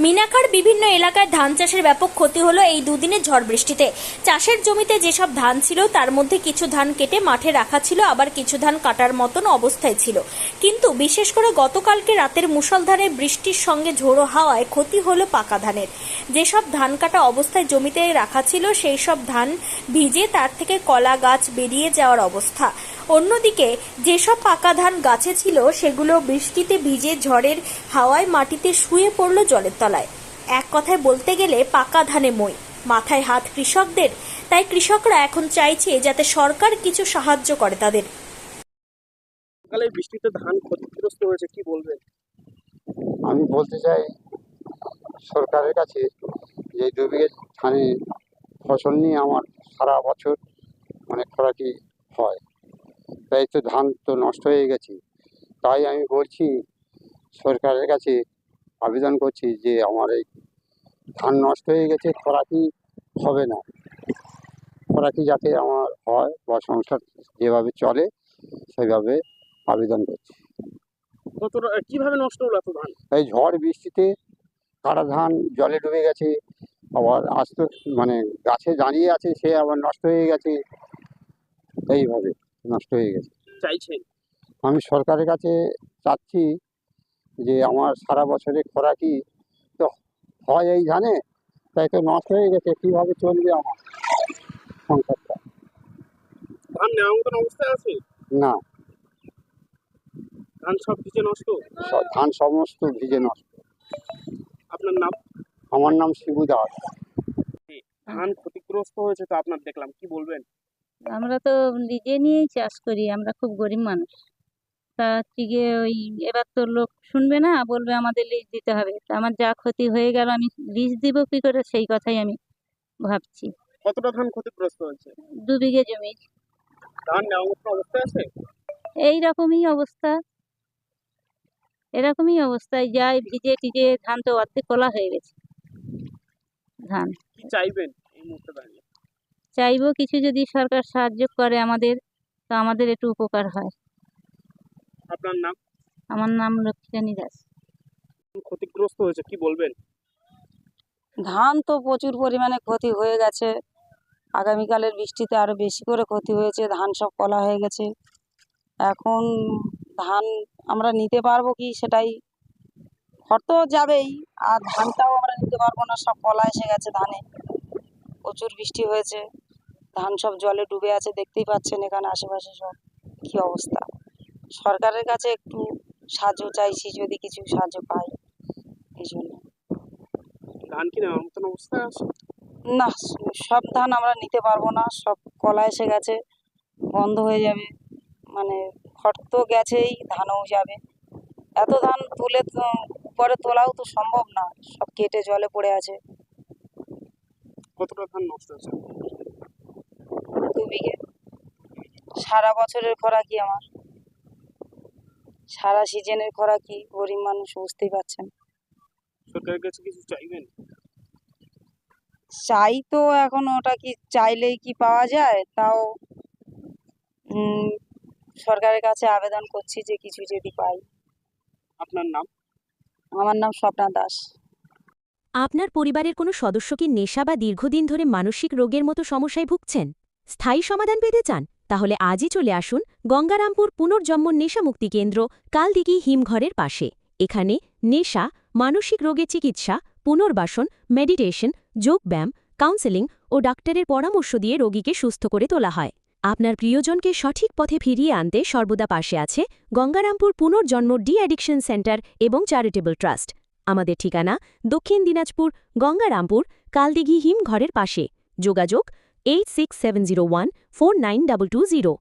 মিনাখার বিভিন্ন এলাকায় ধান চাষের ব্যাপক ক্ষতি হলো এই দুদিনের ঝড় বৃষ্টিতে। চাষের জমিতে যেসব ধান ছিল তার মধ্যে কিছু ধান কেটে মাঠে রাখা ছিল, আবার কিছু ধান কাটার মতন অবস্থায় ছিল। কিন্তু বিশেষ করে গতকালকে রাতের মুষলধারে বৃষ্টির সঙ্গে ঝোড়ো হাওয়ায় ক্ষতি হলো পাকা ধানের। যেসব ধান কাটা অবস্থায় জমিতে রাখা ছিল সেই সব ধান ভিজে তার থেকে কলা গাছ বেরিয়ে যাওয়ার অবস্থা। অন্যদিকে যেসব পাকা ধান গাছে ছিল সেগুলো বৃষ্টিতে ভিজে ঝড়ের হাওয়ায় মাটিতে শুয়ে পড়ল জলের তলায়। এক কথায় বলতে গেলে পাকা ধানে মই। মাথায় হাত কৃষকদের। তাই কৃষকরা এখন চাইছে যাতে সরকার কিছু সাহায্য করে তাদের। সকালে বৃষ্টিতে ধান ক্ষতিগ্রস্ত হয়েছে, কি বলবেন? আমি বলতে চাই সরকারের কাছে যে 2 বিঘে ধানে ফসল নিয়ে আমার সারা বছর অনেক খরাটি হয়, তাই তো ধান তো নষ্ট হয়ে গেছে। তাই আমি বলছি সরকারের কাছে আবেদন করছি যে আমার এই ধান নষ্ট হয়ে গেছে, খরাটি হবে না, খরাটি যাতে আমার হয় বা সংসার যেভাবে চলে সেইভাবে আবেদন করছি। কতটা কিভাবে নষ্ট হলো এত ধান? এই ঝড় বৃষ্টিতে কাটা ধান জলে ডুবে গেছে, আবার আস্তে মানে গাছে দাঁড়িয়ে আছে সে আবার নষ্ট হয়ে গেছে, এইভাবে নষ্ট হয়ে গেছে। চাইছেন? আমি সরকারের কাছে চাচ্ছি যে আমার সারা বছরে খোরাকি তো হয় এই ধানে, তাই তো নষ্ট হয়ে গেছে, কীভাবে চলবে আমার সংসারটা? ধান নেওয়ার মতন অবস্থায় আছে? না, ধান সব ভিজে নষ্ট? ধান সমস্ত ভিজে নষ্ট। আপনার নাম? আমার নাম শিবু দাস। ধান ক্ষতিগ্রস্ত হয়েছে তো আপনার, দেখলাম, কি বলবেন? আমরা তো নিজে নিয়েই চাষ করি, আমরা খুব গরিব মানুষ। তা হচ্ছে গিয়ে ওই এবার তো লোক শুনবে না, বলবে আমাদের লিজ দিতে হবে। তা আমার যা ক্ষতি হয়ে গেল আমি লিজ দিব কি করে, সেই কথাই আমি ভাবছি। কতটা ধান ক্ষতিগ্রস্ত হয়েছে? 2 বিঘে জমি। ধান নেওয়ার মতন অবস্থায় আছে? এইরকমই অবস্থা, এরকমই অবস্থায় যায় ভিজে টিজে ধান তো অর্ধেক কলা হয়ে গেছে। ধান কি চাইবেন এই মুহূর্তে দাঁড়িয়ে? চাইবো কিছু যদি সরকার সাহায্য করে আমাদের, তো আমাদের একটু উপকার হয়। আপনার নাম? আমার নাম লক্ষ্মীরানী দাস। ক্ষতিগ্রস্ত হয়েছে, কি বলবেন? ধান তো প্রচুর পরিমাণে ক্ষতি হয়ে গেছে, আগামীকালের বৃষ্টিতে আরো বেশি করে ক্ষতি হয়েছে, ধান সব কলা হয়ে গেছে। এখন ধান আমরা নিতে পারবো কি সেটাই, খড় তো যাবেই, আর ধানটাও আমরা নিতে পারবো না, সব কলা এসে গেছে ধানে। প্রচুর বৃষ্টি হয়েছে, ধান সব জলে ডুবে আছে, দেখতেই পাচ্ছেন এখানে আশেপাশে সব কি অবস্থা। সরকারের কাছে একটু সাহায্য চাইছি, যদি কিছু সাহায্য পাই এই জন্য। ধান কি নেওয়ার মতন অবস্থায় আছে? না, সব ধান আমরা নিতে পারবো না, সব কলা এসে গেছে, বন্ধ হয়ে যাবে, মানে খড় তো গেছেই, ধানও যাবে। এত ধান তুলে পরে তোলাও তো সম্ভব না, সব কেটে জলে পড়ে আছে। কতটা ধান নষ্ট হয়েছে? 2 বিঘে। সারা বছরের খোরাকি আমার, সারা সিজনের খোরাকি, গরিব মানুষ, বুঝতেই পারছেন। সরকারের কাছে কিছু চাইবেন? চাই তো, এখন ওটা কি চাইলেই কি পাওয়া যায়, তাও সরকারের কাছে আবেদন করছি যে কিছু যদি পাই। আপনার নাম? আমার নাম স্বপ্না দাস। আপনার পরিবারের কোনো সদস্য কি নেশা বা দীর্ঘদিন ধরে মানসিক রোগের মতো সমস্যায় ভুগছেন? স্থায়ী সমাধান পেতে চান? তাহলে আজই চলে আসুন গঙ্গারামপুর পুনর্জন্ম নেশামুক্তি কেন্দ্র, কালদিঘি হিমঘরের পাশে। এখানে নেশা, মানসিক রোগের চিকিৎসা, পুনর্বাসন, মেডিটেশন, যোগব্যায়াম, কাউন্সেলিং ও ডাক্তারের পরামর্শ দিয়ে রোগীকে সুস্থ করে তোলা হয়। আপনার প্রিয়জনকে সঠিক পথে ফিরিয়ে আনতে সর্বদা পাশে আছে গঙ্গারামপুর পুনর্জন্ম ডি অ্যাডিকশন সেন্টার এবং চ্যারিটেবল ট্রাস্ট। আমাদের ঠিকানা দক্ষিণ দিনাজপুর, গঙ্গারামপুর, কালদিঘি হিমঘরের পাশে। যোগাযোগ 8670149220।